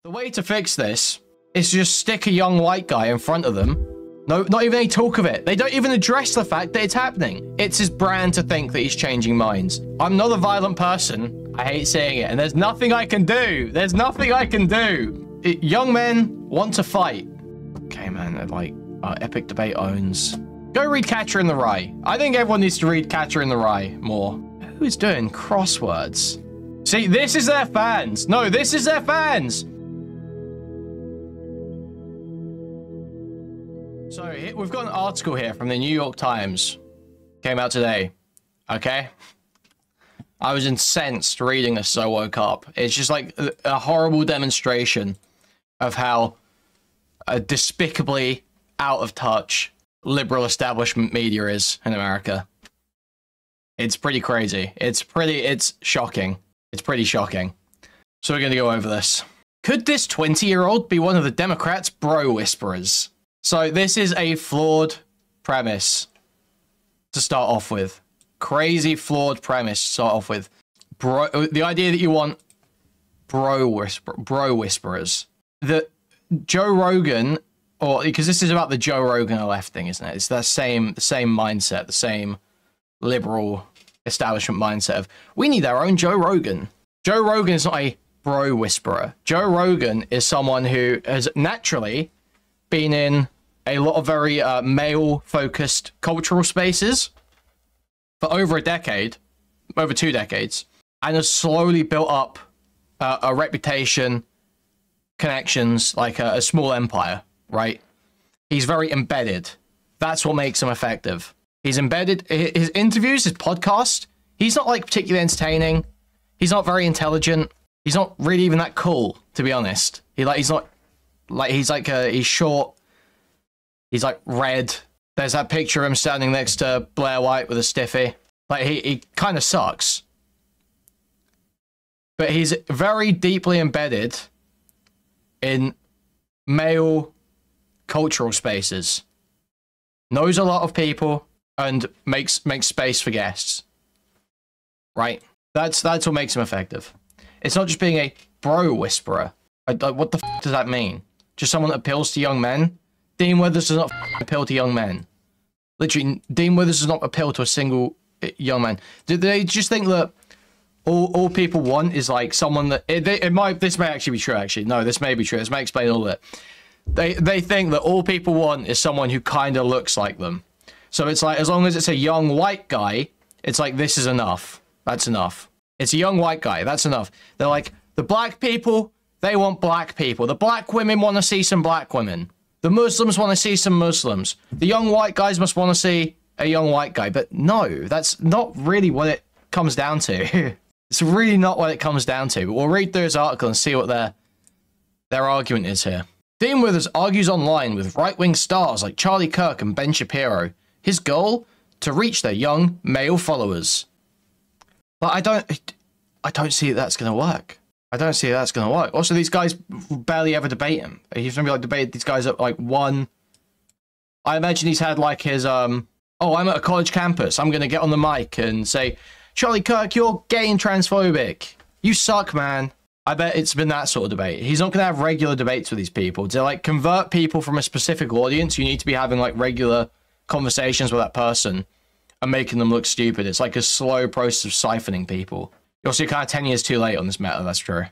The way to fix this is to just stick a young white guy in front of them. No, not even any talk of it. They don't even address the fact that it's happening. It's his brand to think that he's changing minds. I'm not a violent person. I hate saying it, and there's nothing I can do. There's nothing I can do. Young men want to fight. Okay, man, they're like, Epic Debate owns. Go read Catcher in the Rye. I think everyone needs to read Catcher in the Rye more. Who's doing crosswords? See, this is their fans. No, this is their fans. So we've got an article here from the New York Times. Came out today. Okay? I was incensed reading this as I woke up. It's just like a horrible demonstration of how despicably out of touch liberal establishment media is in America. It's pretty crazy. It's shocking. It's pretty shocking. So we're going to go over this. Could this 20-year-old be one of the Democrats' bro whisperers? So this is a flawed premise to start off with. Crazy flawed premise to start off with. The idea that you want bro whisperers. That Joe Rogan, or because this is about the Joe Rogan left thing, isn't it? It's that same mindset, the same liberal establishment mindset of we need our own Joe Rogan. Joe Rogan is not a bro whisperer. Joe Rogan is someone who has naturally been in a lot of very male-focused cultural spaces for over a decade, over 2 decades, and has slowly built up a reputation, connections, like a small empire, right? He's very embedded. That's what makes him effective. He's embedded. His interviews, his podcast, he's not like particularly entertaining. He's not very intelligent. He's not really even that cool, to be honest. He's short. He's like red. There's that picture of him standing next to Blair White with a stiffy. Like he kind of sucks. But he's very deeply embedded in male cultural spaces. Knows a lot of people and makes space for guests. Right? That's what makes him effective. It's not just being a bro whisperer. What the f does that mean? Just someone that appeals to young men? Dean Withers does not appeal to young men. Literally, Dean Withers does not appeal to a single young man. Do they just think that all people want is like someone that this may actually be true? Actually, no, this may be true. This may explain all of it. They think that all people want is someone who kind of looks like them. So it's like as long as it's a young white guy, it's like this is enough. That's enough. It's a young white guy. That's enough. They're like the black people. They want black people. The black women want to see some black women. The Muslims want to see some Muslims. The young white guys must want to see a young white guy. But no, that's not really what it comes down to. It's really not what it comes down to. But we'll read through his article and see what their argument is here. Dean Withers argues online with right-wing stars like Charlie Kirk and Ben Shapiro. His goal? To reach their young male followers. But I don't see that's going to work. I don't see that's going to work. Also, these guys barely ever debate him. He's going to be like debated these guys at like one. I imagine he's had like his, oh, I'm at a college campus. I'm going to get on the mic and say, Charlie Kirk, you're gay and transphobic. You suck, man. I bet it's been that sort of debate. He's not going to have regular debates with these people. To like convert people from a specific audience, you need to be having like regular conversations with that person and making them look stupid. It's like a slow process of siphoning people. You're also kind of 10 years too late on this matter, that's true.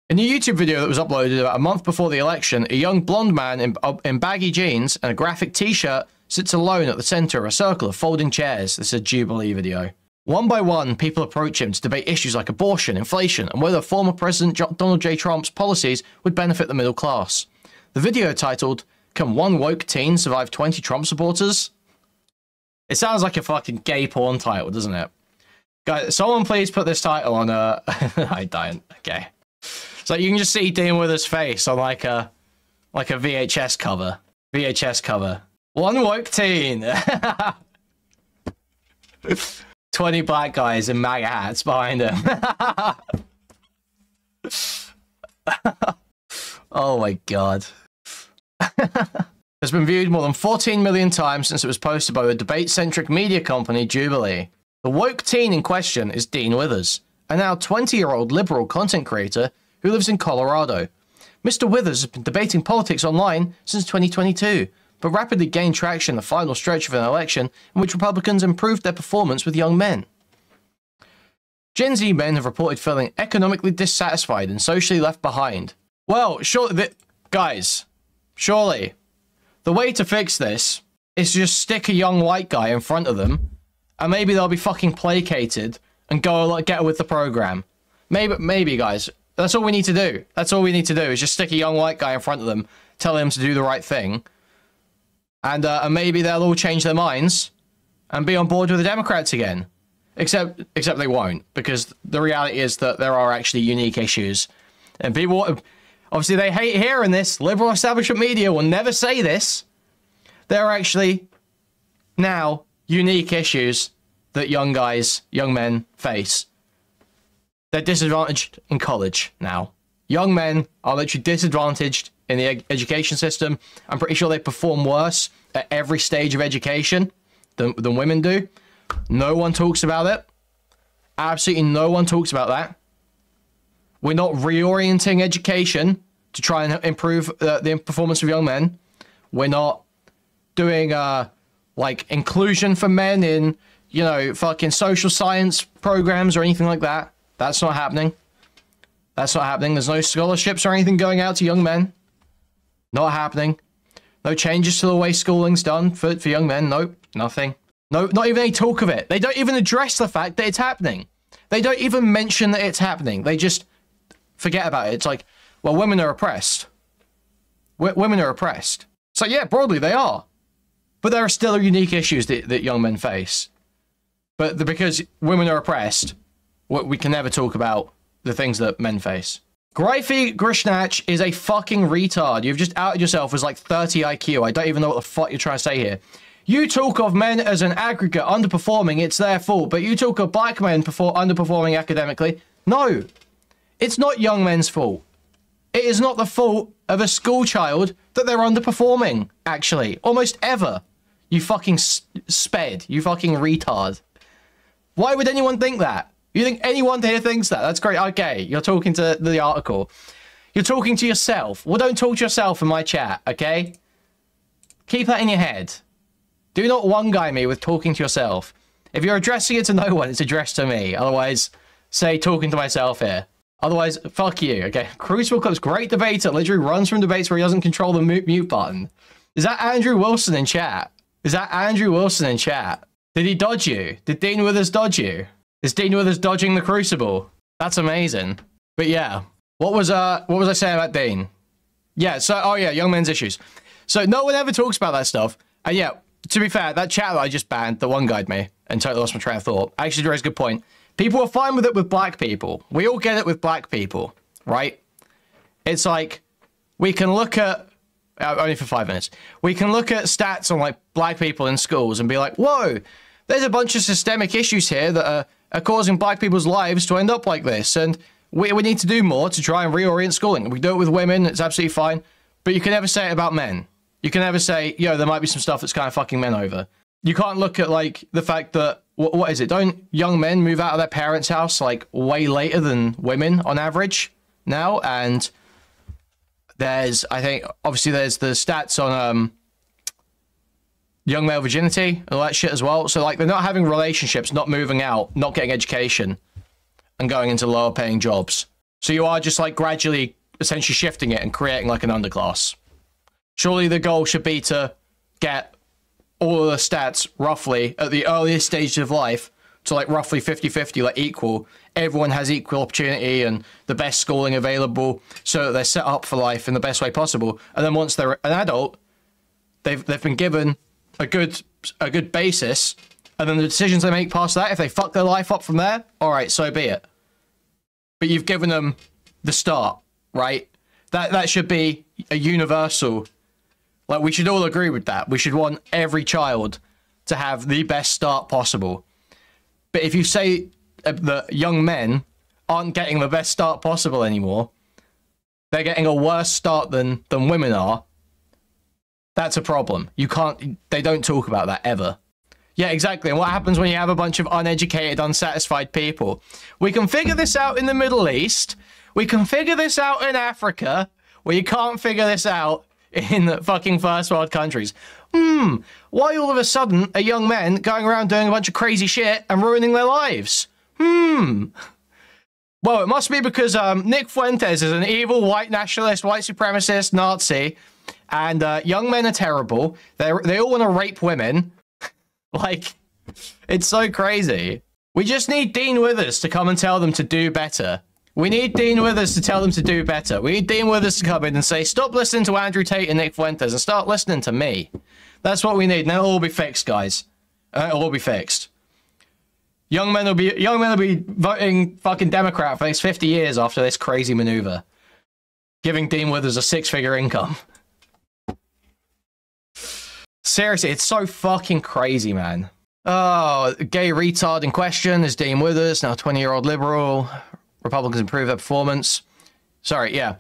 In a YouTube video that was uploaded about a month before the election, a young blonde man in baggy jeans and a graphic t-shirt sits alone at the center of a circle of folding chairs. This is a Jubilee video. One by one, people approach him to debate issues like abortion, inflation, and whether former President Donald J. Trump's policies would benefit the middle class. The video titled, Can One Woke Teen Survive 20 Trump Supporters? It sounds like a fucking gay porn title, doesn't it? Guys, someone please put this title on a... I don't. Okay. So you can just see Dean Withers' face on like a VHS cover. VHS cover. One woke teen. 20 black guys in MAGA hats behind him. Oh my god. Has been viewed more than 14 million times since it was posted by the debate-centric media company Jubilee. The woke teen in question is Dean Withers, a now 20-year-old liberal content creator who lives in Colorado. Mr. Withers has been debating politics online since 2022, but rapidly gained traction in the final stretch of an election in which Republicans improved their performance with young men. Gen Z men have reported feeling economically dissatisfied and socially left behind. Well, guys, surely the way to fix this is to just stick a young white guy in front of them, and maybe they'll be fucking placated and go get with the program. Maybe, guys. That's all we need to do. That's all we need to do is just stick a young white guy in front of them, tell him to do the right thing, and maybe they'll all change their minds and be on board with the Democrats again. Except they won't, because the reality is that there are actually unique issues, and people, obviously, they hate hearing this. Liberal establishment media will never say this. There are actually now unique issues that young men face. They're disadvantaged in college now. Young men are literally disadvantaged in the education system. I'm pretty sure they perform worse at every stage of education than women do. No one talks about it. Absolutely no one talks about that. We're not reorienting education to try and improve the performance of young men. We're not doing like inclusion for men in, you know, fucking social science programs or anything like that. That's not happening. That's not happening. There's no scholarships or anything going out to young men. Not happening. No changes to the way schooling's done for young men. Nope, nothing. No, not even any talk of it. They don't even address the fact that it's happening. They don't even mention that it's happening. They just forget about it. It's like, well, women are oppressed. Women are oppressed. So yeah, broadly they are. But there are still unique issues that young men face. But because women are oppressed, we can never talk about the things that men face. Gryfi Grishnach is a fucking retard. You've just outed yourself as like 30 IQ. I don't even know what the fuck you're trying to say here. You talk of men as an aggregate underperforming, it's their fault. But you talk of black men underperforming academically. No, it's not young men's fault. It is not the fault of a school child that they're underperforming, actually. Almost ever. You fucking sped. You fucking retard. Why would anyone think that? You think anyone here thinks that? That's great. Okay, you're talking to the article. You're talking to yourself. Well, don't talk to yourself in my chat, okay? Keep that in your head. Do not one-guy me with talking to yourself. If you're addressing it to no one, it's addressed to me. Otherwise, say talking to myself here. Otherwise, fuck you, okay? Crucible Club's great debater literally runs from debates where he doesn't control the mute button. Is that Andrew Wilson in chat? Is that Andrew Wilson in chat? Did he dodge you? Did Dean Withers dodge you? Is Dean Withers dodging the Crucible? That's amazing. But yeah, what was I saying about Dean? Yeah, so, oh yeah, young men's issues. So no one ever talks about that stuff. And yeah, to be fair, that chat that I just banned, the one guyed me and totally lost my train of thought, actually raised a good point. People are fine with it with black people. We all get it with black people, right? It's like, we can look at, only for 5 minutes, we can look at stats on like black people in schools and be like, whoa, there's a bunch of systemic issues here that are causing black people's lives to end up like this. And we need to do more to try and reorient schooling. We do it with women, it's absolutely fine. But you can never say it about men. You can never say, yo, there might be some stuff that's kind of fucking men over. You can't look at like the fact that, what is it? Don't young men move out of their parents' house like way later than women on average now? And there's, I think, obviously there's the stats on young male virginity and all that shit as well. So like they're not having relationships, not moving out, not getting education and going into lower paying jobs. So you are just like gradually essentially shifting it and creating like an underclass. Surely the goal should be to get all of the stats roughly at the earliest stage of life to like roughly 50-50, like equal. Everyone has equal opportunity and the best schooling available so that they're set up for life in the best way possible. And then once they're an adult, they've been given a good basis, and then the decisions they make past that, if they fuck their life up from there, all right, so be it. But you've given them the start, right? That should be a universal. Like, we should all agree with that. We should want every child to have the best start possible. But if you say that young men aren't getting the best start possible anymore, they're getting a worse start than women are, that's a problem. You can't, they don't talk about that ever. Yeah, exactly. And what happens when you have a bunch of uneducated, unsatisfied people? We can figure this out in the Middle East. We can figure this out in Africa. where you can't figure this out in the fucking first world countries. Why all of a sudden are young men going around doing a bunch of crazy shit and ruining their lives? Well, it must be because Nick Fuentes is an evil white nationalist, white supremacist, Nazi, and young men are terrible. They all want to rape women. Like, it's so crazy. We just need Dean Withers to come and tell them to do better. We need Dean Withers to tell them to do better. We need Dean Withers to come in and say, stop listening to Andrew Tate and Nick Fuentes and start listening to me. That's what we need. And it'll all be fixed, guys. It'll all be fixed. Young men will be voting fucking Democrat for the next 50 years after this crazy maneuver. Giving Dean Withers a 6-figure income. Seriously, it's so fucking crazy, man. Oh, gay retard in question is Dean Withers, now 20-year-old liberal. Republicans improve their performance. Sorry, yeah.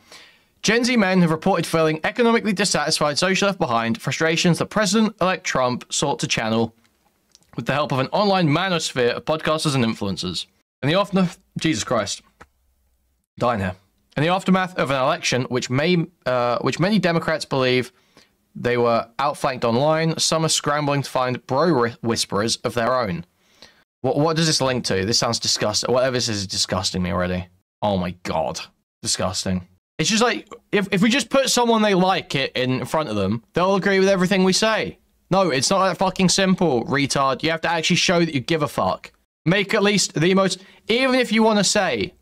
Gen Z men have reported feeling economically dissatisfied, socially left behind, frustrations that President-elect Trump sought to channel with the help of an online manosphere of podcasters and influencers. In the aftermath, Jesus Christ, dying here. In the aftermath of an election, which many Democrats believe they were outflanked online, some are scrambling to find bro whisperers of their own. What does this link to? This sounds disgusting. Whatever this is disgusting me already. Oh my god, disgusting. It's just like if we just put someone they like it in front of them, they'll agree with everything we say. No, it's not that fucking simple, retard. You have to actually show that you give a fuck. Make at least the most... Even if you want to say...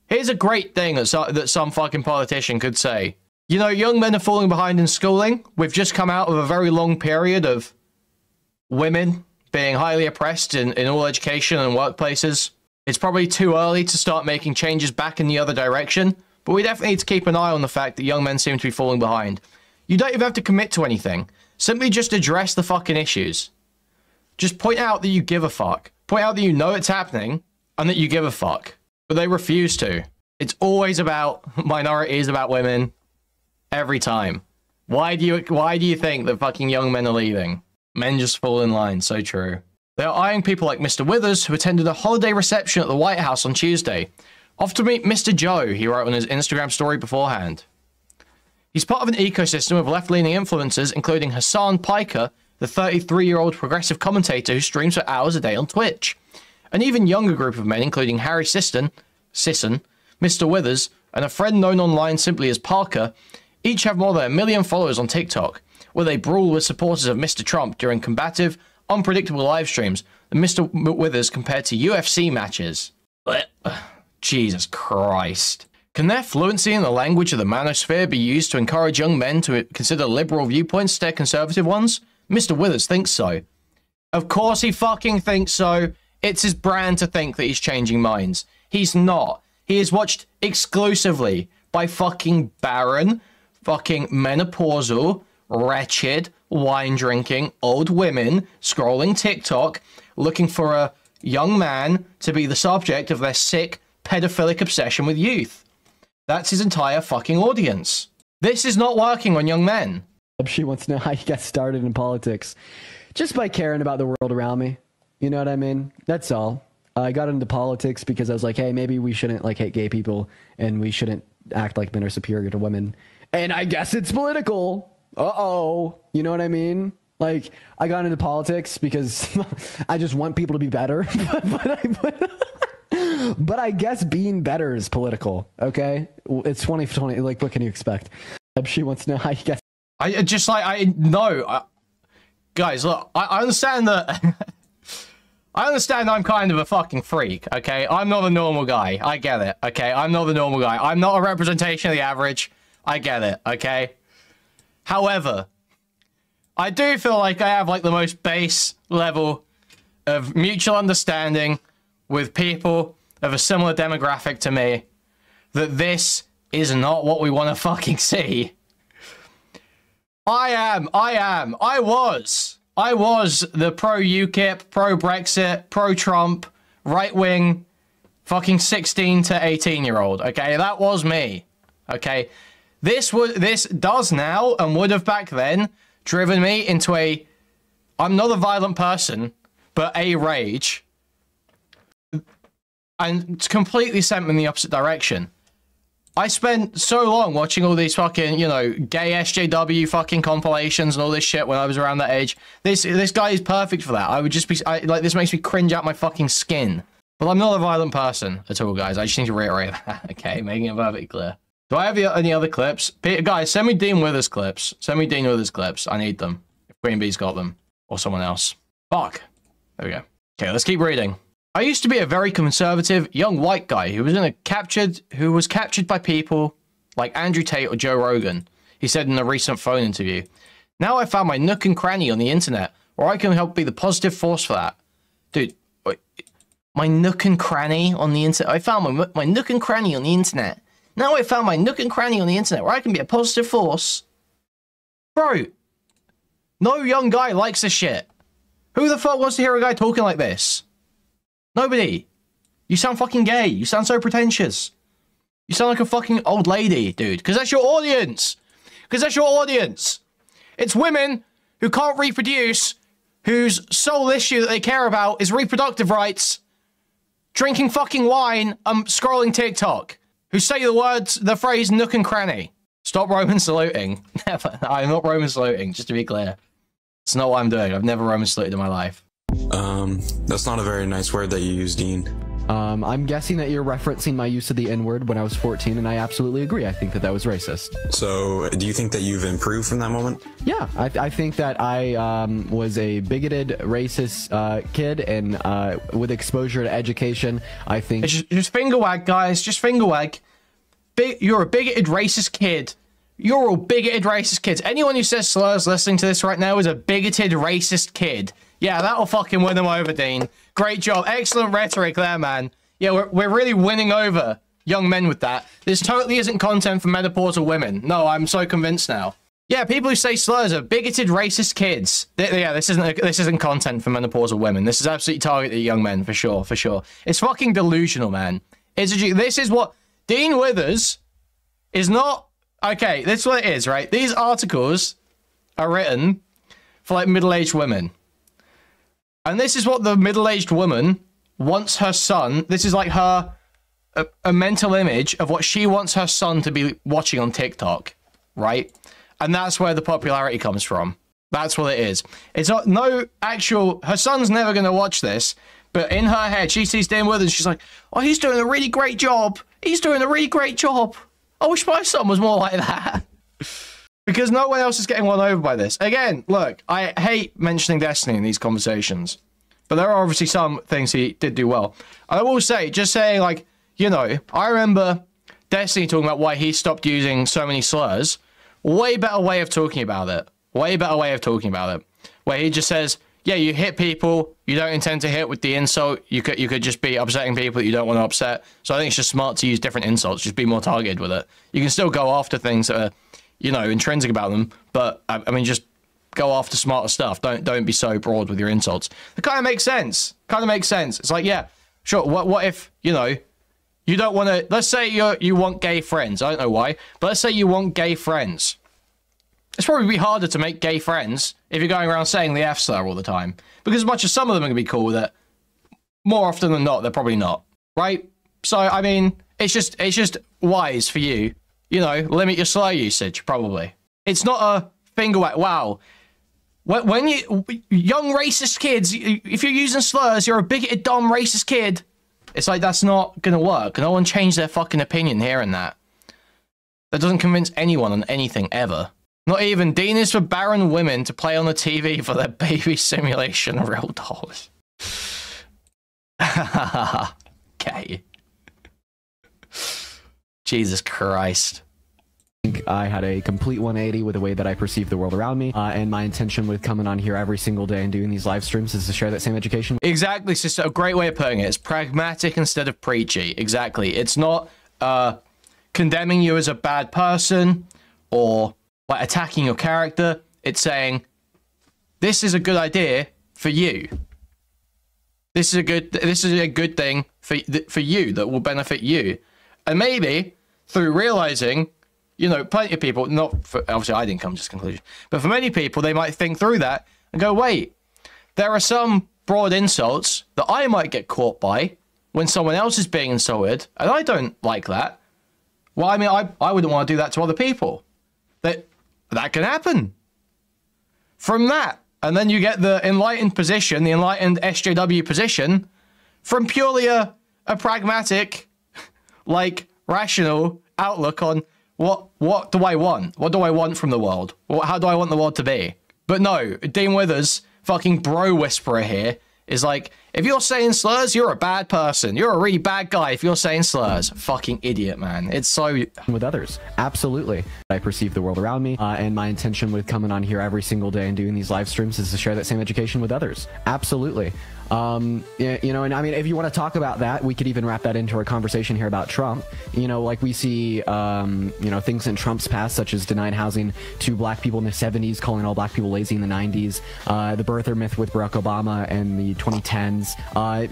Here's a great thing that some fucking politician could say. You know, young men are falling behind in schooling. We've just come out of a very long period of women being highly oppressed in all education and workplaces. It's probably too early to start making changes back in the other direction, but we definitely need to keep an eye on the fact that young men seem to be falling behind. You don't even have to commit to anything. Simply just address the fucking issues. Just point out that you give a fuck. Point out that you know it's happening and that you give a fuck. But they refuse to. It's always about minorities, about women. Every time. Why do you think that fucking young men are leaving? Men just fall in line. So true. They are eyeing people like Mr. Withers, who attended a holiday reception at the White House on Tuesday. Off to meet Mr. Joe, he wrote on his Instagram story beforehand. He's part of an ecosystem of left-leaning influencers, including Hassan Piker, the 33-year-old progressive commentator who streams for hours a day on Twitch. An even younger group of men, including Harry Sisson, Mr. Withers, and a friend known online simply as Parker, each have more than 1 million followers on TikTok, where they brawl with supporters of Mr. Trump during combative, unpredictable live streams that Mr. Withers compared to UFC matches. Jesus Christ. Can their fluency in the language of the manosphere be used to encourage young men to consider liberal viewpoints instead of conservative ones? Mr. Withers thinks so. Of course he fucking thinks so. It's his brand to think that he's changing minds. He's not. He is watched exclusively by fucking barren, fucking menopausal, wretched, wine-drinking, old women scrolling TikTok looking for a young man to be the subject of their sick, pedophilic obsession with youth. That's his entire fucking audience. This is not working on young men. She wants to know how you got started in politics. Just by caring about the world around me. You know what I mean? That's all. I got into politics because I was like, hey, maybe we shouldn't like hate gay people and we shouldn't act like men are superior to women. And I guess it's political. Uh-oh. You know what I mean? Like, I got into politics because I just want people to be better. But I guess being better is political, okay? It's 2020. Like, what can you expect? She wants to know how you get... Guys, look, I understand that... I understand I'm kind of a fucking freak, okay? I'm not a normal guy. I get it, okay? I'm not the normal guy. I'm not a representation of the average. I get it, okay? However, I do feel like I have, like, the most base level of mutual understanding with people of a similar demographic to me that this is not what we want to fucking see. I was the pro-UKIP, pro-Brexit, pro-Trump, right-wing, fucking 16 to 18-year-old, okay? That was me, okay? This does now, and would have back then, driven me into I'm not a violent person, but a rage, and completely sent me in the opposite direction. I spent so long watching all these fucking, you know, gay SJW fucking compilations and all this shit when I was around that age. This guy is perfect for that. I would just be, like, this makes me cringe out my fucking skin. But I'm not a violent person at all, guys. I just need to reiterate that, okay? Making it perfectly clear. Do I have any other clips? Guys, send me Dean Withers clips. Send me Dean Withers clips. I need them. If Queen Bee's got them. Or someone else. Fuck. There we go. Okay, let's keep reading. I used to be a very conservative young white guy who was captured by people like Andrew Tate or Joe Rogan, he said in a recent phone interview. Now I found my nook and cranny on the internet, where I can help be the positive force for that. Dude, my nook and cranny on the internet. I found my nook and cranny on the internet. Now I found my nook and cranny on the internet where I can be a positive force. Bro, no young guy likes this shit. Who the fuck wants to hear a guy talking like this? Nobody. You sound fucking gay. You sound so pretentious. You sound like a fucking old lady, dude. Because that's your audience. Because that's your audience. It's women who can't reproduce, whose sole issue that they care about is reproductive rights, drinking fucking wine, scrolling TikTok, who say the phrase nook and cranny. Stop Roman saluting. Never. I'm not Roman saluting, just to be clear. It's not what I'm doing. I've never Roman saluted in my life. That's not a very nice word that you use, Dean. I'm guessing that you're referencing my use of the N-word when I was 14, and I absolutely agree. I think that was racist. So, do you think that you've improved from that moment? Yeah, I think that I was a bigoted, racist kid, and with exposure to education, I think... Just finger wag, guys. Just finger wag. You're a bigoted, racist kid. You're all bigoted, racist kids. Anyone who says slurs listening to this right now is a bigoted, racist kid. Yeah, that'll fucking win them over, Dean. Great job. Excellent rhetoric there, man. Yeah, we're really winning over young men with that. This totally isn't content for menopausal women. No, I'm so convinced now. Yeah, people who say slurs are bigoted, racist kids. Yeah, this isn't content for menopausal women. This is absolutely targeted at young men, for sure, for sure. It's fucking delusional, man. This is what... Dean Withers is not... Okay, this is what it is, right? These articles are written for, like, middle-aged women. And this is what the middle-aged woman wants her son... This is, like, her... A mental image of what she wants her son to be watching on TikTok, right? And that's where the popularity comes from. That's what it is. It's not... No actual... Her son's never going to watch this, but in her head, she sees Dean Withers and she's like, oh, he's doing a really great job. He's doing a really great job. I wish my son was more like that. Because no one else is getting won over by this. Again, look, I hate mentioning Destiny in these conversations. But there are obviously some things he did do well. I will say, just saying, like, you know, I remember Destiny talking about why he stopped using so many slurs. Way better way of talking about it. Way better way of talking about it. Where he just says, yeah, you hit people, you don't intend to hit with the insult. You could just be upsetting people that you don't want to upset. So I think it's just smart to use different insults. Just be more targeted with it. You can still go after things that are, you know, intrinsic about them. But, I mean, just go after smarter stuff. Don't be so broad with your insults. It kind of makes sense. Kind of makes sense. It's like, yeah, sure. What if, you know, you don't want to... Let's say you want gay friends. I don't know why. But let's say you want gay friends. It's probably be harder to make gay friends if you're going around saying the F slur all the time. Because as much as some of them are going to be cool with it, more often than not, they're probably not. Right? So, I mean, it's just wise for you. You know, limit your slur usage, probably. It's not a finger whack. Wow. When you... Young racist kids, if you're using slurs, you're a bigoted, dumb, racist kid. It's like, that's not going to work. No one changed their fucking opinion hearing that. That doesn't convince anyone on anything, ever. Not even. Dean is for barren women to play on the TV for their baby simulation real dolls. Okay. Jesus Christ. I think I had a complete 180 with the way that I perceive the world around me, and my intention with coming on here every single day and doing these live streams is to share that same education. Exactly, sister. A great way of putting it. It's pragmatic instead of preachy. Exactly. It's not condemning you as a bad person or like attacking your character. It's saying, this is a good idea for you. This is a good thing for you that will benefit you. And maybe through realizing, you know, plenty of people, not for, obviously I didn't come to this conclusion, but for many people, they might think through that and go, wait, there are some broad insults that I might get caught by when someone else is being insulted, and I don't like that. Well, I mean, I wouldn't want to do that to other people. That can happen. From that, and then you get the enlightened position, the enlightened SJW position, from purely a pragmatic, like, rational outlook on what do I want? What do I want from the world? How do I want the world to be? But no, Dean Withers, fucking bro whisperer here, is like, if you're saying slurs, you're a bad person. You're a really bad guy if you're saying slurs. Fucking idiot, man. It's so... With others. Absolutely. I perceive the world around me, and my intention with coming on here every single day and doing these live streams is to share that same education with others. Absolutely. You know, and I mean, if you want to talk about that, we could even wrap that into our conversation here about Trump. You know, like we see, you know, things in Trump's past, such as denying housing to black people in the 70s, calling all black people lazy in the 90s, the birther myth with Barack Obama and the 2010s,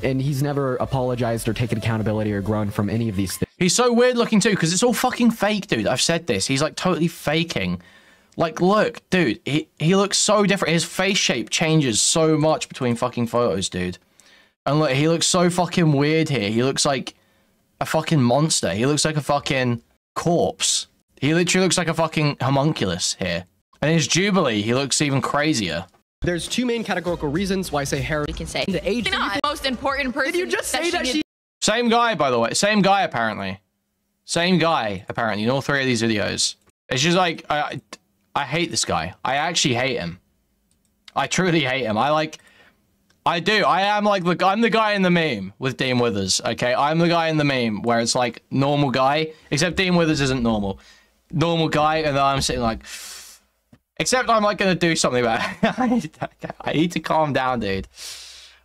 and he's never apologized or taken accountability or grown from any of these things. He's so weird looking too, because it's all fucking fake, dude. I've said this. He's like totally faking. Like, look, dude, he looks so different. His face shape changes so much between fucking photos, dude. And look, he looks so fucking weird here. He looks like a fucking monster. He looks like a fucking corpse. He literally looks like a fucking homunculus here. And his Jubilee, he looks even crazier. There's two main categorical reasons why I say Harry. We can say the age. not the most important person. Did you just say that she... Same guy, by the way. Same guy, apparently. Same guy, apparently, in all three of these videos. It's just like... I hate this guy. I actually hate him. I truly hate him. I do. I am like, I'm the guy in the meme with Dean Withers, okay? I'm the guy in the meme where it's like normal guy, except Dean Withers isn't normal. Normal guy, and then I'm sitting like, except I'm like going to do something about it. I need to calm down, dude.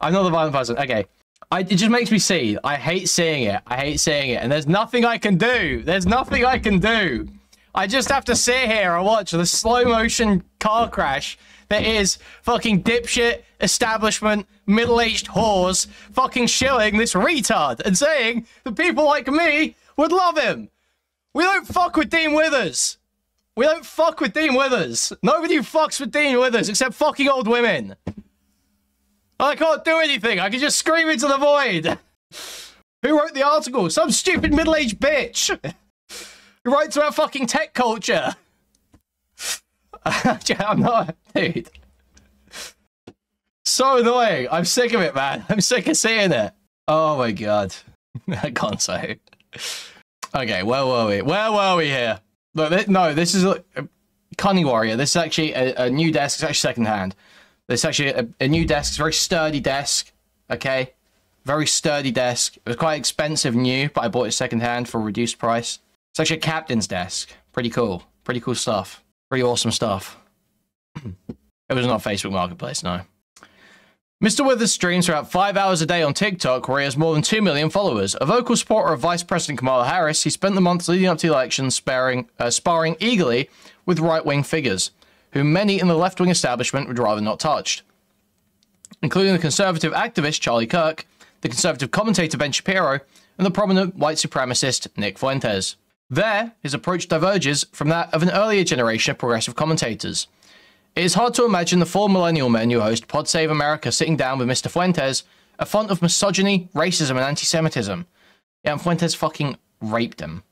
I'm not the violent person. Okay. It just makes me see. I hate seeing it. I hate seeing it. And there's nothing I can do. There's nothing I can do. I just have to sit here and watch the slow motion car crash that is fucking dipshit establishment middle-aged whores fucking shilling this retard and saying that people like me would love him. We don't fuck with Dean Withers. We don't fuck with Dean Withers. Nobody fucks with Dean Withers except fucking old women. I can't do anything. I can just scream into the void. Who wrote the article? Some stupid middle-aged bitch. Who writes about fucking tech culture. I'm not, dude. So annoying. I'm sick of it, man. I'm sick of seeing it. Oh my god. I can't say. Okay, where were we? Where were we here? Look, no, this is a Cunning Warrior. This is actually a new desk. It's actually secondhand. This is actually a new desk. It's a very sturdy desk. Okay? Very sturdy desk. It was quite expensive new, but I bought it secondhand for a reduced price. It's actually a captain's desk. Pretty cool. Pretty cool stuff. Pretty awesome stuff. It was not Facebook Marketplace, no. Mr. Withers streams for about 5 hours a day on TikTok, where he has more than 2 million followers. A vocal supporter of Vice President Kamala Harris, he spent the months leading up to the election sparring eagerly with right-wing figures, whom many in the left-wing establishment would rather not touched, including the conservative activist Charlie Kirk, the conservative commentator Ben Shapiro, and the prominent white supremacist Nick Fuentes. There, his approach diverges from that of an earlier generation of progressive commentators. It is hard to imagine the 4 millennial men who host Pod Save America sitting down with Mr. Fuentes, a font of misogyny, racism, and anti-Semitism. Yeah, and Fuentes fucking raped him.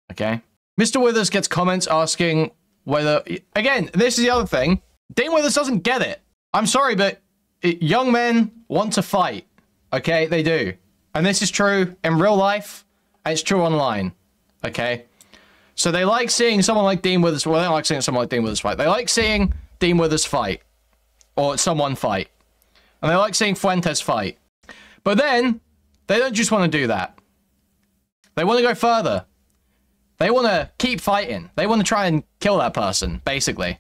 Okay? Mr. Withers gets comments asking whether... Again, this is the other thing. Dean Withers doesn't get it. I'm sorry, but young men want to fight. Okay? They do. And this is true in real life, and it's true online. Okay? So they like seeing someone like Dean Withers... Well, they don't like seeing someone like Dean Withers fight. They like seeing Dean Withers fight. Or someone fight. And they like seeing Fuentes fight. But then, they don't just want to do that. They want to go further. They want to keep fighting. They want to try and kill that person, basically.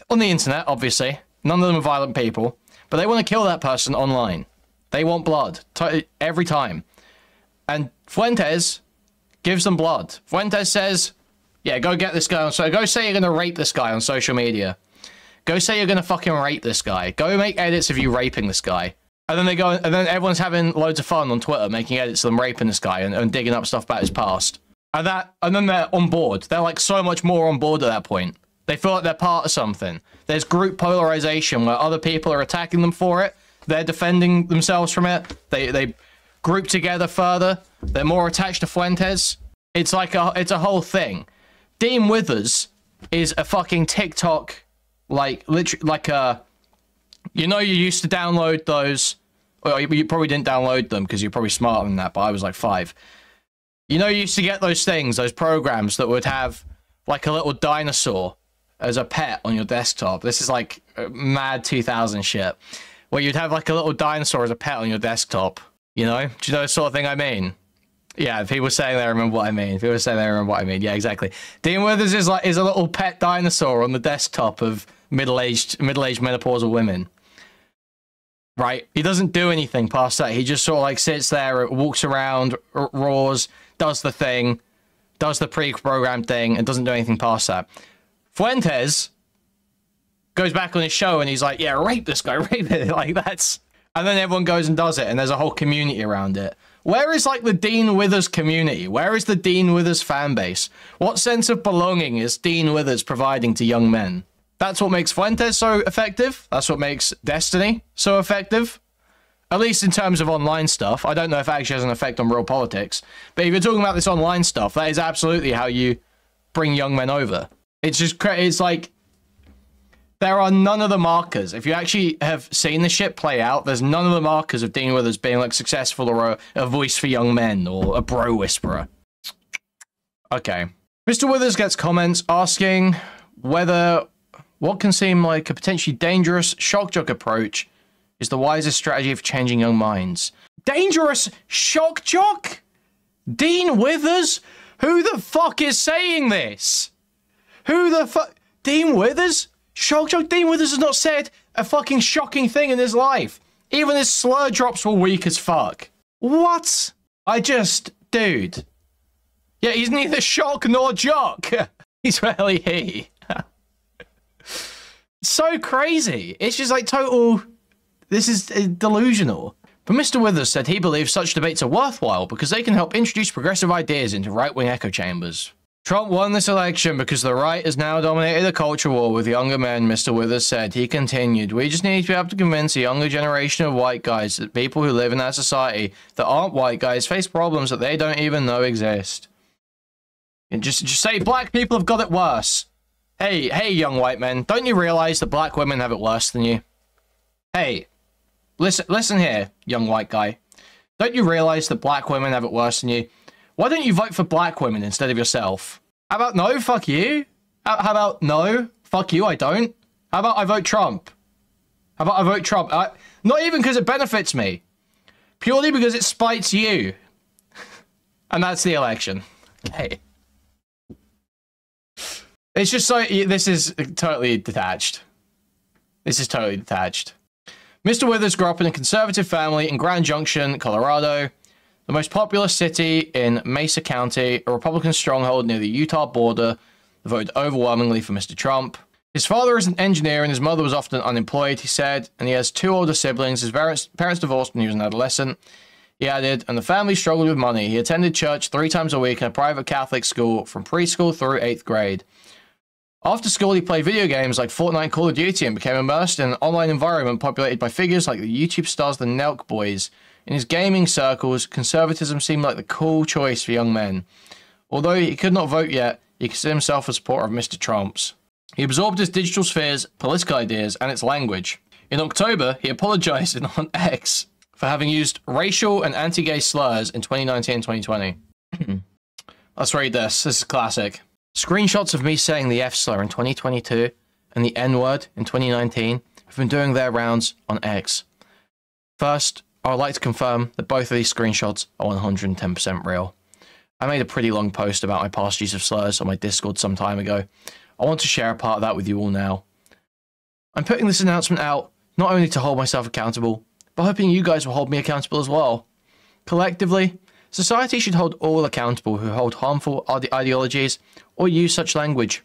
On the internet, obviously. None of them are violent people. But they want to kill that person online. They want blood. Every time. And Fuentes gives them blood. Fuentes says, yeah, go get this guy. Go say you're going to rape this guy on social media. Go say you're going to fucking rape this guy. Go make edits of you raping this guy. And then they go, and then everyone's having loads of fun on Twitter, making edits of them raping this guy and digging up stuff about his past. And then they're on board. They're like so much more on board at that point. They feel like they're part of something. There's group polarization where other people are attacking them for it. They're defending themselves from it. They group together further. They're more attached to Fuentes. It's like it's a whole thing. Dean Withers is a fucking TikTok, like, literally, like a, you know, you used to download those, well, you probably didn't download them because you're probably smarter than that, but I was like 5. You know, you used to get those things, those programs that would have like a little dinosaur as a pet on your desktop. This is like mad 2000 shit, where you'd have like a little dinosaur as a pet on your desktop. You know? Do you know the sort of thing I mean? Yeah, if people say they remember what I mean. If people say they remember what I mean. Yeah, exactly. Dean Withers is a little pet dinosaur on the desktop of middle-aged menopausal women. Right? He doesn't do anything past that. He just sort of like sits there, walks around, roars, does the thing, does the pre-programmed thing, and doesn't do anything past that. Fuentes goes back on his show and he's like, yeah, rape this guy, rape it. Like, that's... And then everyone goes and does it, and there's a whole community around it. Where is, like, the Dean Withers community? Where is the Dean Withers fan base? What sense of belonging is Dean Withers providing to young men? That's what makes Fuentes so effective. That's what makes Destiny so effective. At least in terms of online stuff. I don't know if it actually has an effect on real politics. But if you're talking about this online stuff, that is absolutely how you bring young men over. It's just, it's like, there are none of the markers. If you actually have seen the shit play out, there's none of the markers of Dean Withers being, like, successful or a voice for young men or a bro whisperer. Okay. Mr. Withers gets comments asking whether what can seem like a potentially dangerous shock jock approach is the wisest strategy for changing young minds. Dangerous shock jock? Dean Withers? Who the fuck is saying this? Who the fuck? Dean Withers? Shock jock? Dean Withers has not said a fucking shocking thing in his life. Even his slur drops were weak as fuck. What? Dude. Yeah, he's neither shock nor jock. He's really he. So crazy. It's just like total... This is delusional. But Mr. Withers said he believes such debates are worthwhile because they can help introduce progressive ideas into right-wing echo chambers. Trump won this election because the right has now dominated the culture war with younger men, Mr. Withers said. He continued, we just need to be able to convince a younger generation of white guys that people who live in our society that aren't white guys face problems that they don't even know exist. And just say black people have got it worse. Hey, young white men, don't you realize that black women have it worse than you? Hey, listen here, young white guy. Don't you realize that black women have it worse than you? Why don't you vote for black women instead of yourself? How about no, fuck you? How about no, fuck you, I don't? How about I vote Trump? How about I vote Trump? Not even because it benefits me. Purely because it spites you. And that's the election. Okay. It's just so... This is totally detached. This is totally detached. Mr. Withers grew up in a conservative family in Grand Junction, Colorado, the most populous city in Mesa County, a Republican stronghold near the Utah border that voted overwhelmingly for Mr. Trump. His father is an engineer and his mother was often unemployed, he said, and he has 2 older siblings. His parents divorced when he was an adolescent. He added, and the family struggled with money. He attended church 3 times a week in a private Catholic school from preschool through 8th grade. After school, he played video games like Fortnite and Call of Duty and became immersed in an online environment populated by figures like the YouTube stars the Nelk Boys. In his gaming circles, conservatism seemed like the cool choice for young men. Although he could not vote yet, he considered himself a supporter of Mr. Trump's. He absorbed his digital sphere's political ideas and its language. In October, he apologized on X for having used racial and anti-gay slurs in 2019 and 2020. Let's read this. This is classic. Screenshots of me saying the F slur in 2022 and the N word in 2019 have been doing their rounds on X. First, I would like to confirm that both of these screenshots are 110% real. I made a pretty long post about my past use of slurs on my Discord some time ago. I want to share a part of that with you all now. I'm putting this announcement out not only to hold myself accountable, but hoping you guys will hold me accountable as well. Collectively, society should hold all accountable who hold harmful ideologies or use such language,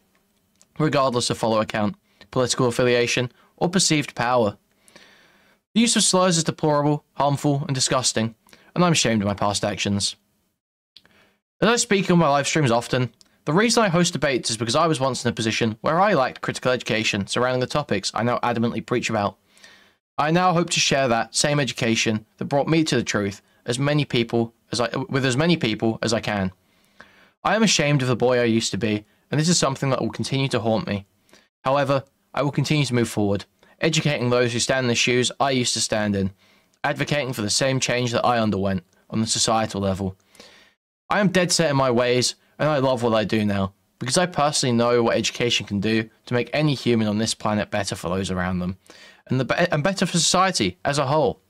regardless of follow account, political affiliation, or perceived power. The use of slurs is deplorable, harmful, and disgusting, and I'm ashamed of my past actions. As I speak on my live streams often, the reason I host debates is because I was once in a position where I lacked critical education surrounding the topics I now adamantly preach about. I now hope to share that same education that brought me to the truth with as many people as I can. I am ashamed of the boy I used to be, and this is something that will continue to haunt me. However, I will continue to move forward, educating those who stand in the shoes I used to stand in, advocating for the same change that I underwent on the societal level. I am dead set in my ways, and I love what I do now, because I personally know what education can do to make any human on this planet better for those around them, and better for society as a whole.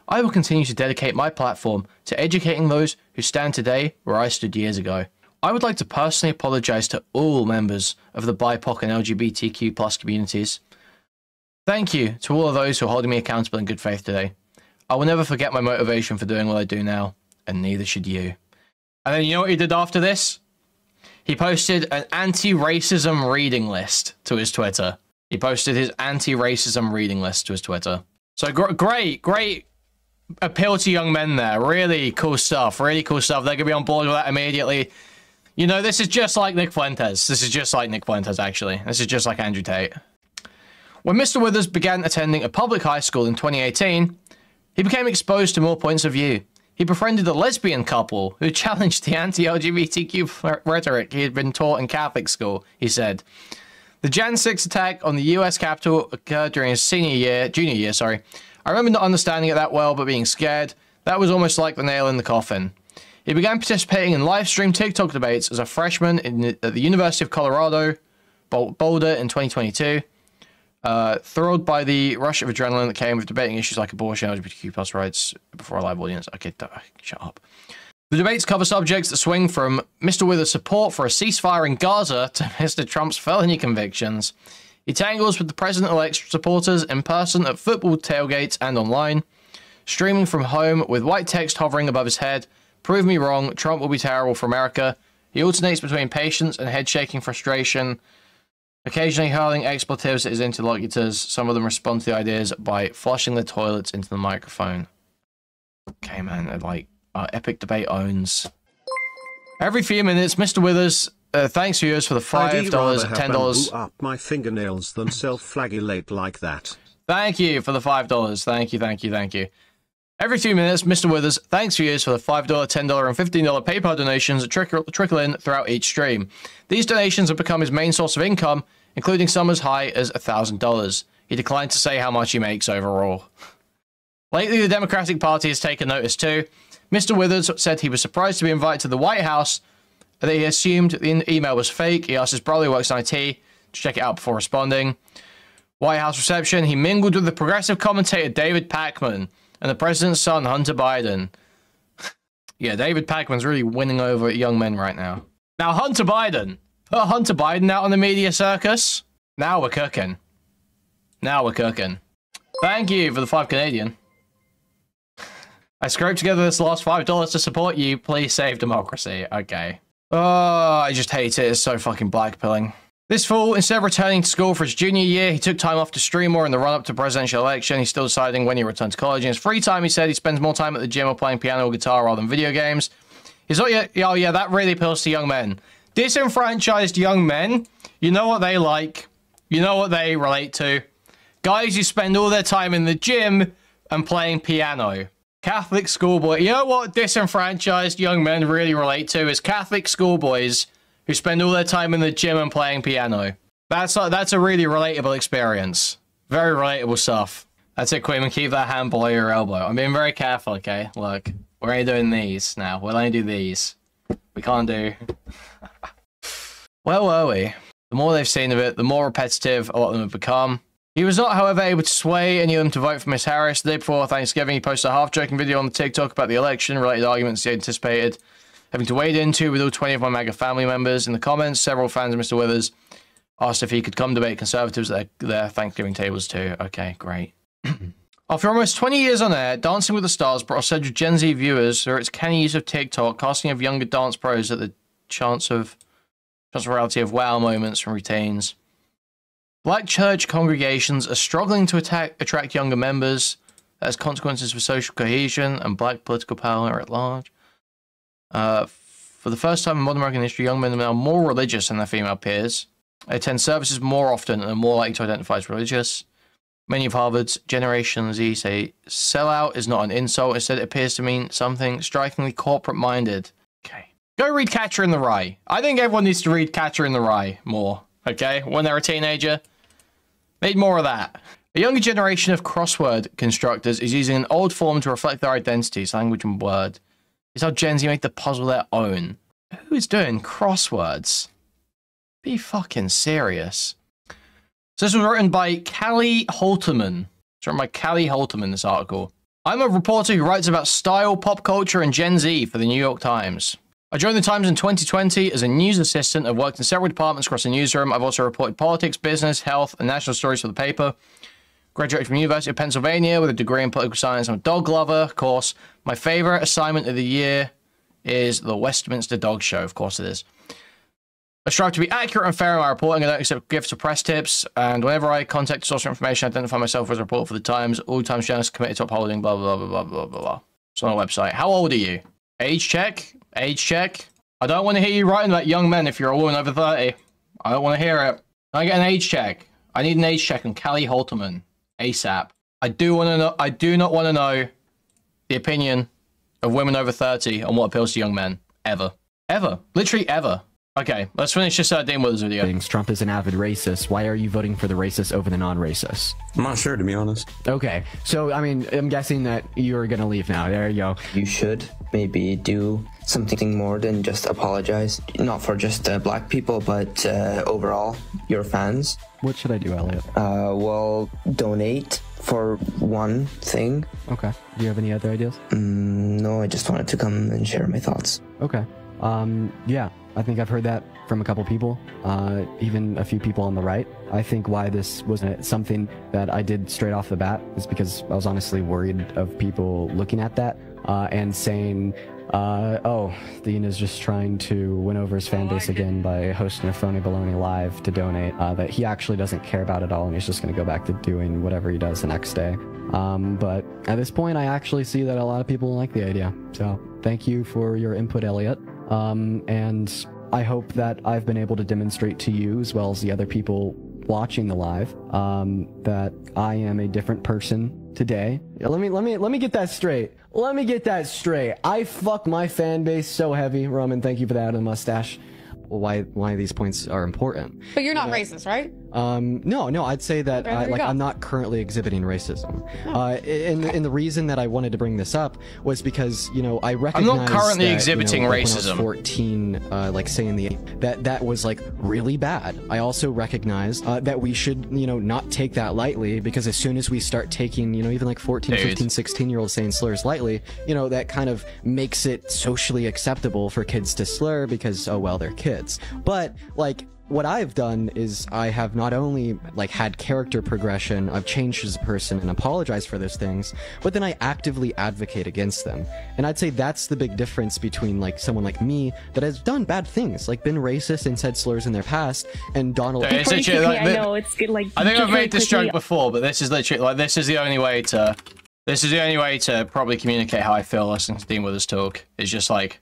I will continue to dedicate my platform to educating those who stand today where I stood years ago. I would like to personally apologize to all members of the BIPOC and LGBTQ+ communities. Thank you to all of those who are holding me accountable in good faith today. I will never forget my motivation for doing what I do now, and neither should you. And then you know what he did after this? He posted an anti-racism reading list to his Twitter. He posted his anti-racism reading list to his Twitter. So great appeal to young men there. Really cool stuff. Really cool stuff. They're going to be on board with that immediately. You know, this is just like Nick Fuentes. This is just like Nick Fuentes, actually. This is just like Andrew Tate. When Mr. Withers began attending a public high school in 2018, he became exposed to more points of view. He befriended a lesbian couple who challenged the anti-LGBTQ rhetoric he had been taught in Catholic school, he said. The Jan 6 attack on the US Capitol occurred during his junior year. I remember not understanding it that well, but being scared. That was almost like the nail in the coffin. He began participating in live-stream TikTok debates as a freshman at the University of Colorado, Boulder in 2022. Thrilled by the rush of adrenaline that came with debating issues like abortion, LGBTQ+ rights before a live audience. Okay, shut up. The debates cover subjects that swing from Mr. Withers' support for a ceasefire in Gaza to Mr. Trump's felony convictions. He tangles with the president-elect's supporters in person at football tailgates and online, streaming from home with white text hovering above his head. Prove me wrong, Trump will be terrible for America. He alternates between patience and head-shaking frustration, occasionally hurling expletives at his interlocutors. Some of them respond to the ideas by flushing their toilets into the microphone. Okay, man, like, Epic Debate owns. Every few minutes, Mr. Withers thanks viewers for the $5, $10. Up my fingernails than self-flagellate like that. Thank you for the $5. Thank you. Every few minutes, Mr. Withers thanks viewers for the $5, $10, and $15 PayPal donations that trickle in throughout each stream. These donations have become his main source of income, including some as high as $1,000. He declined to say how much he makes overall. Lately, the Democratic Party has taken notice too. Mr. Withers said he was surprised to be invited to the White House, that he assumed the email was fake. He asked his brother who works in IT to check it out before responding. White House reception, he mingled with the progressive commentator David Pakman and the president's son, Hunter Biden. Yeah, David Pakman's really winning over young men right now. Now, Hunter Biden. Put Hunter Biden out on the media circus. Now we're cooking. Thank you for the 5 Canadian. I scraped together this last $5 to support you. Please save democracy. Okay. Oh, I just hate it. It's so fucking blackpilling. This fall, instead of returning to school for his junior year, he took time off to stream more in the run-up to the presidential election. He's still deciding when he returns to college. In his free time, he said he spends more time at the gym or playing piano or guitar rather than video games. He's like, oh yeah, that really appeals to young men. Disenfranchised young men, you know what they like. You know what they relate to. Guys who spend all their time in the gym and playing piano. Catholic schoolboy. You know what disenfranchised young men really relate to is Catholic schoolboys who spend all their time in the gym and playing piano. That's a really relatable experience. Very relatable stuff. That's it, Kuihman. Keep that hand below your elbow. I'm being very careful, okay? Look, we're only doing these now. We'll only do these. We can't do... Where were we? The more they've seen of it, the more repetitive a lot of them have become. He was not, however, able to sway any of them to vote for Miss Harris. The day before Thanksgiving, he posted a half-joking video on the TikTok about the election-related arguments he anticipated having to wade into with all 20 of my MAGA family members. In the comments, several fans of Mr. Withers asked if he could come debate conservatives at their Thanksgiving tables too. Okay, great. After almost 20 years on air, Dancing with the Stars brought a surge of Gen Z viewers through its canny use of TikTok, casting of younger dance pros at the chance of reality of wow moments from routines. Black church congregations are struggling to attract younger members. That has consequences for social cohesion and black political power at large. For the first time in modern American history, young men are now more religious than their female peers. They attend services more often and are more likely to identify as religious. Many of Harvard's Generation Z say sellout is not an insult. Instead, it appears to mean something strikingly corporate-minded. Okay. Go read Catcher in the Rye. I think everyone needs to read Catcher in the Rye more, okay? When they're a teenager. Need more of that. A younger generation of crossword constructors is using an old form to reflect their identities, language and word. It's how Gen Z make the puzzle their own. Who is doing crosswords? Be fucking serious. So this was written by Callie Holterman. It's written by Callie Holterman, this article. I'm a reporter who writes about style, pop culture, and Gen Z for the New York Times. I joined the Times in 2020 as a news assistant. I've worked in several departments across the newsroom. I've also reported politics, business, health, and national stories for the paper. Graduated from the University of Pennsylvania with a degree in political science. I'm a dog lover, of course. My favorite assignment of the year is the Westminster Dog Show. Of course it is. I strive to be accurate and fair in my reporting. I don't accept gifts or press tips. And whenever I contact a source of information, I identify myself as a reporter for the Times. All Times journalists committed to upholding blah, blah, blah, blah, blah, blah, blah. It's on our website. How old are you? Age check? Age check? I don't want to hear you writing about young men if you're a woman over 30. I don't want to hear it. Can I get an age check? I need an age check on Callie Holterman. ASAP. I do not want to know the opinion of women over 30 on what appeals to young men. Ever. Ever. Literally ever. Okay, let's finish this Dean Withers video. Trump is an avid racist. Why are you voting for the racist over the non-racist? I'm not sure, to be honest. Okay, so, I mean, I'm guessing that you're gonna leave now. There you go. You should maybe do something more than just apologize. Not for just black people, but overall, your fans. What should I do, Elliot? Well, donate for one thing. Okay. Do you have any other ideas? No, I just wanted to come and share my thoughts. Okay. Yeah, I think I've heard that from a couple people, even a few people on the right. I think why this wasn't something that I did straight off the bat is because I was honestly worried of people looking at that and saying, oh, Dean is just trying to win over his fan base again by hosting a phony baloney live to donate that he actually doesn't care about at all, and he's just going to go back to doing whatever he does the next day. But at this point, I actually see that a lot of people like the idea. So thank you for your input, Elliot. And I hope that I've been able to demonstrate to you, as well as the other people watching the live, that I am a different person today. Let me get that straight. Let me get that straight. I fuck my fan base so heavy. Roman, thank you for that, and the mustache. Why these points are important. But you're not racist, right? No, I'd say that I'm not currently exhibiting racism. And the reason that I wanted to bring this up was because, you know, I recognize I'm not currently exhibiting like racism. When I was 14, like saying that was like really bad. I also recognize that we should, you know, not take that lightly, because as soon as we start taking, you know, even like 14, 15, 16-year-olds saying slurs lightly, you know, that kind of makes it socially acceptable for kids to slur because, oh, well, they're kids. But like, what I've done is I have not only like had character progression, I've changed as a person and apologized for those things, but then I actively advocate against them. And I'd say that's the big difference between like someone like me that has done bad things, like been racist and said slurs in their past, and Donald. I know it's good. Like, I think I've made this joke before, but this is literally like this is the only way to probably communicate how I feel listening to Dean Withers talk. It's just like.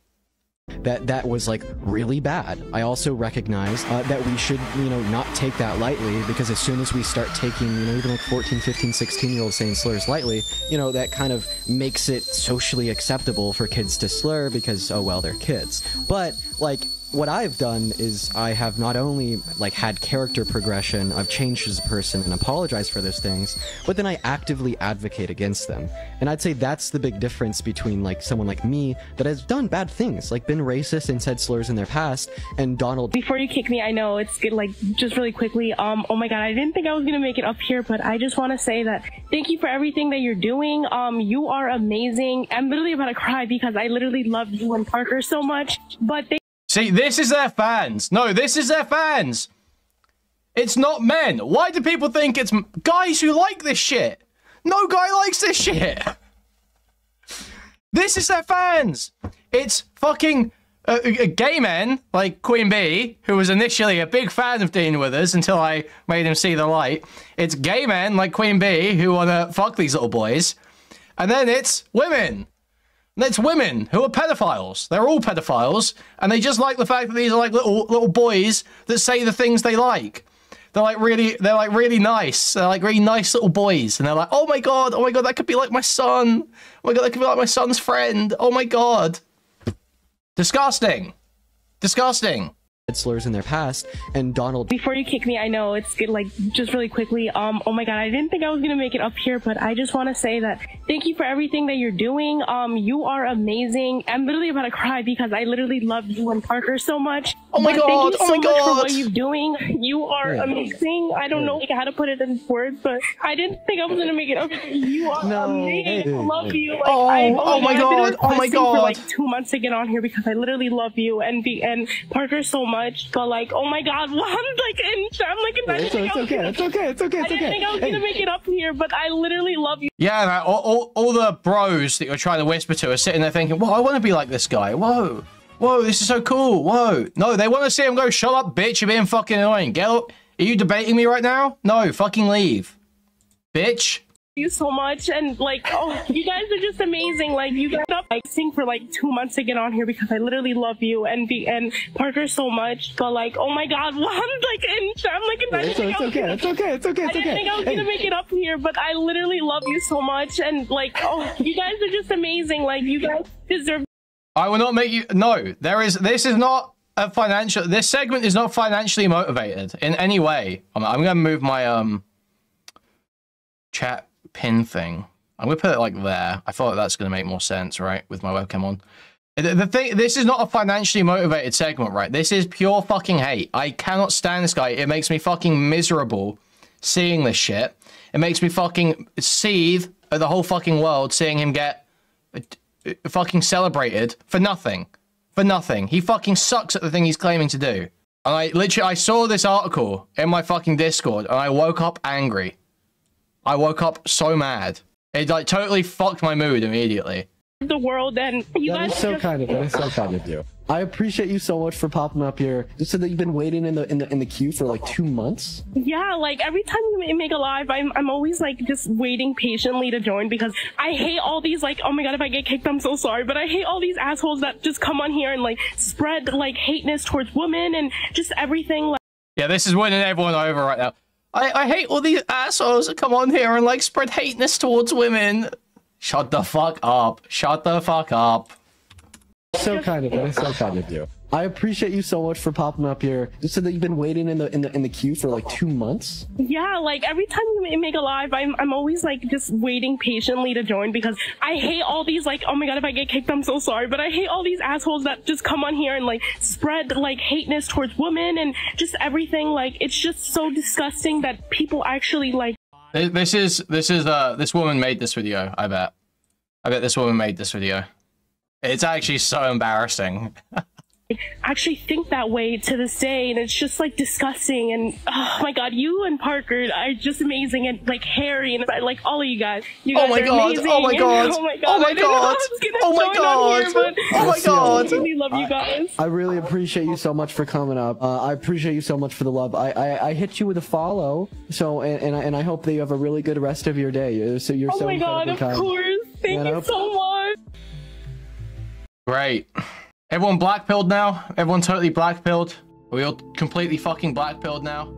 That was like really bad. I also recognize that we should, you know, not take that lightly, because as soon as we start taking, you know, even like 14, 15, 16-year-olds saying slurs lightly, you know, that kind of makes it socially acceptable for kids to slur because, oh, well, they're kids. But like, what I've done is I have not only like had character progression, I've changed as a person and apologized for those things, but then I actively advocate against them. And I'd say that's the big difference between like someone like me that has done bad things, like been racist and said slurs in their past, and Donald. Before you kick me, I know it's good, like just really quickly, oh my god, I didn't think I was gonna make it up here, but I just want to say that thank you for everything that you're doing. You are amazing. I'm literally about to cry because I literally love you and Parker so much, but See, this is their fans. No, this is their fans. It's not men. Why do people think it's guys who like this shit? No guy likes this shit. This is their fans. It's fucking gay men like Queen Bee, who was initially a big fan of Dean Withers until I made him see the light. It's gay men like Queen Bee who want to fuck these little boys. And then it's women. It's women who are pedophiles. They're all pedophiles, and they just like the fact that these are like little boys that say the things they like. They're like really nice. They're like really nice little boys, and they're like, oh my god, that could be like my son. Oh my god, that could be like my son's friend. Oh my god, disgusting. Disgusting. slurs in their past, and Donald. Before you kick me, I know it's good, like, just really quickly, oh my god, I didn't think I was gonna make it up here, but I just want to say that thank you for everything that you're doing. You are amazing. I'm literally about to cry because I literally love you and Parker so much. Oh my god, thank you so much for what god. you're doing. You are amazing. I don't know how to put it in words, but I didn't think I was gonna make it up. You are amazing. I love you. Like, oh my god, oh my god. For like 2 months to get on here because I literally love you and Parker so much. But like, oh my god, what? I'm like, It's okay. It's okay. I didn't think I was gonna make it up here, but I literally love you. Yeah, man, all the bros that you're trying to whisper to are sitting there thinking, whoa, I want to be like this guy. Whoa, whoa, this is so cool. Whoa. No, they want to see him go, shut up, bitch, you're being fucking annoying. Get up. Are you debating me right now? No, fucking leave. Bitch. You so much, and like, oh, you guys are just amazing. Like, you got up like sing for like 2 months to get on here because I literally love you and Parker so much. But like, oh my god, what? I'm like, It's okay. I didn't think I was gonna make it up here, but I literally love you so much, and like, oh, you guys are just amazing. Like, you guys deserve. I will not make you. No, this is not a financial. This segment is not financially motivated in any way. I'm gonna move my chat pin thing. I'm gonna put it like there. I thought that's gonna make more sense, right, with my webcam on. The thing, this is not a financially motivated segment, right? This is pure fucking hate. I cannot stand this guy. It makes me fucking miserable seeing this shit. It makes me fucking seethe at the whole fucking world seeing him get fucking celebrated for nothing. For nothing. He fucking sucks at the thing he's claiming to do. And I saw this article in my fucking Discord and I woke up angry. I woke up so mad. It like totally fucked my mood immediately. The world, and you That guys is so kind of. That is so kind of you. I appreciate you so much for popping up here. You said that you've been waiting in the queue for like 2 months. Yeah, like every time you make a live, I'm always like just waiting patiently to join because I hate all these like, oh my god, if I get kicked, I'm so sorry, but I hate all these assholes that just come on here and like spread like hateness towards women and just everything. Like, yeah, this is winning everyone over right now. I hate all these assholes that come on here and like spread hateness towards women. Shut the fuck up. Shut the fuck up. So kind of. That is so kind of you. I appreciate you so much for popping up here. You said that you've been waiting in the queue for like 2 months. yeah, like every time you make a live, I'm always like just waiting patiently to join because I hate all these like, oh my god, if I get kicked, I'm so sorry, but I hate all these assholes that just come on here and like spread like hateness towards women and just everything. Like, it's just so disgusting that people actually like. This woman made this video. I bet this woman made this video. It's actually so embarrassing. actually think that way to this day, and it's just like disgusting. And oh my god, you and Parker are just amazing, and like Harry and like all of you guys. You guys are amazing. Oh my god! Oh my god! Oh my god! Oh my god! Oh my god! I really love you guys. I really appreciate you so much for coming up. I appreciate you so much for the love. I hit you with a follow. So and I hope that you have a really good rest of your day. So you're oh so my god! Of course. Thank you so much. Great. Everyone black-pilled now? Everyone totally black-pilled? Are we all completely fucking black-pilled now?